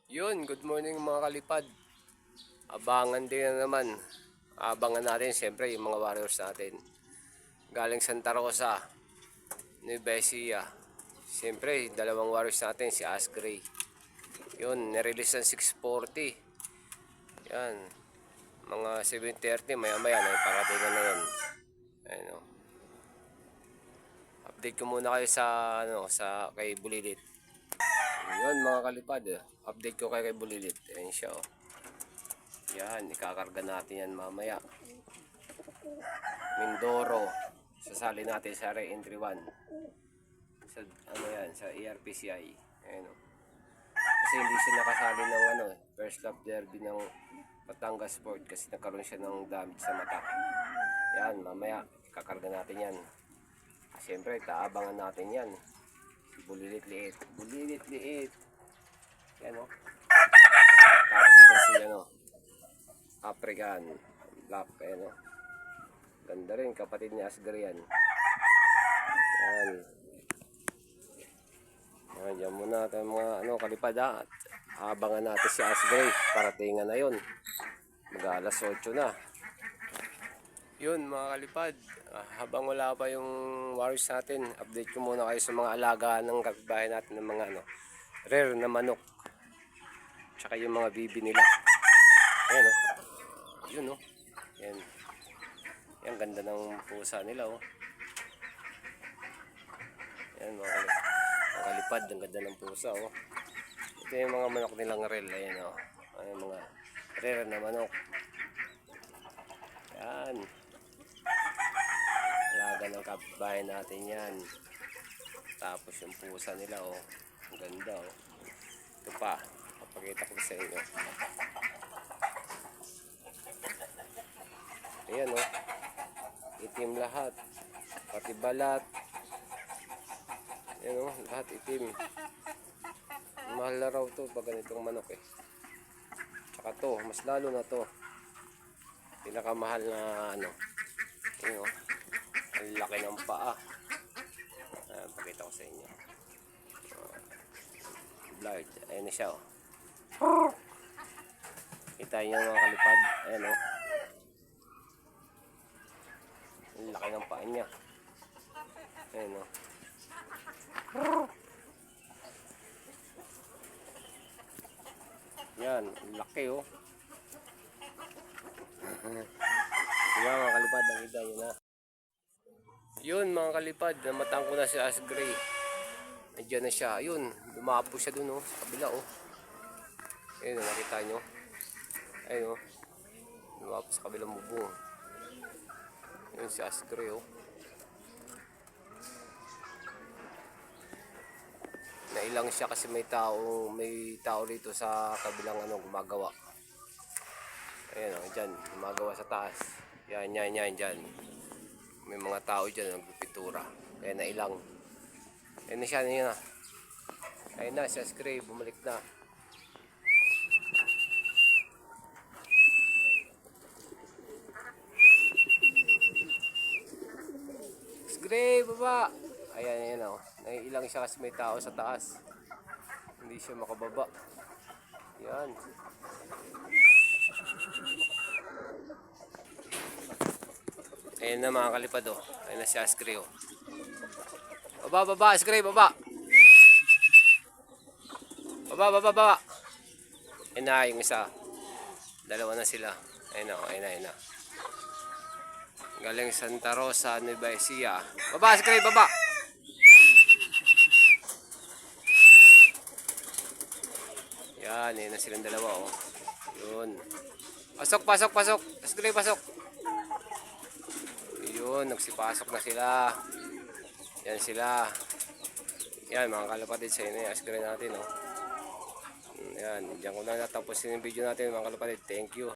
Yun, good morning mga kalipad. Abangan din na naman. Abangan natin siyempre yung mga warriors natin. Galing Santa Rosa, Nueva Ecija. Siyempre, dalawang warriors natin, si Asgray. Yun, nirelease ng 640. Yan, mga 7:30, maya maya na iparating na yun. Ayun, oh. Update ko muna kayo sa, sa kay Bulilit. Yun mga kalipad, update ko kay Bulilit. Ayan siya, oh. Yan, ikakarga natin yan mamaya. Mindoro. Sasali natin sa re-entry 1. Sa sa ERPCI. Ayun, oh. Kasi hindi siya nakasali ng first lap derby ng Batangas Sport kasi nagkaroon siya ng damage sa mata. Yan, mamaya ikakarga natin yan. Siyempre, taabangan natin yan. Bulilit liit. Bulilit liit. Yan, oh. Tapos ito si African Black, ayan, oh. Ganda rin, kapatid ni Asgray yan. Yan. Yan, dyan muna tayo mga kalipad, ha. Abangan natin si Asgray. Paratingan na yun. Mag-alas 8 na. Yun mga kalipad. Habang wala pa yung warriors natin, update ko muna kayo sa mga alaga ng kapitbahay natin ng mga rare na manok. Tsaka yung mga bibi nila. Ayan, oh. Yun, oh. Yan. Yan, ganda ng pusa nila, oh. Yan, mga kalipad, ang ganda ng pusa, oh. Ito yung mga manok nilang rel. Ayan, oh. Ayan, mga rare na manok. Yan. Alaga ng kapitbahay natin yan. Tapos yung pusa nila, oh. Ang ganda, oh. Ito pa. Papakita ko sa inyo. Ayan, oh. Itim lahat. Pati balat. Ayan, oh. Lahat itim. Mahal na raw to pag ganitong manok, eh. Tsaka to, mas lalo na to. Pinakamahal na ayan, oh. Ang laki ng paa. Pakita ko sa inyo. Blurred. Ayan na siya, oh. Kita nyo mga kalipad. Ayan, oh. Ang laki ng paa niya. Ayan, oh. Yan, laki, oh. Yan mga kalipad, nakita nyo na. Yun mga kalipad, namatang ko na si Asgray. Nandiyan na siya. Ayun, lumapo siya dun, oh, sa kabila, oh. Ayun, nakita nyo. Ayun, oh. Lumapo sa kabilang bubong. Yun si Asgray, oh. Nailang siya kasi may tao dito sa kabilang gumagawa. Ayan, oh, dyan, gumagawa sa taas. Yan, dyan. May mga tao dyan nagpipintura. Kaya nailang. Ayun na siya, na. Ayun na, si Asgray, bumalik na. Asgray, baba! Ayan, oh. Naiilang siya kasi may tao sa taas. Hindi siya makababa. Yan. Ayan na mga kalipad, oh. Ayan na si Asgray, oh. Baba, Asgray, baba! Baba! Ayan na, yung isa. Dalawa na sila. Ayan na. Galing Santa Rosa, Nueva Ecija. Baba, Asgray, baba! Yan na silang dalawa, oh. Yun. Pasok. Asgray, pasok. Yun, nagsipasok na sila. Yan sila. Yan, mga kalapatid, sa inyo yung Asgray natin, oh. Yan, diyan ko na natapusin yung video natin, mga kalapatid. Thank you.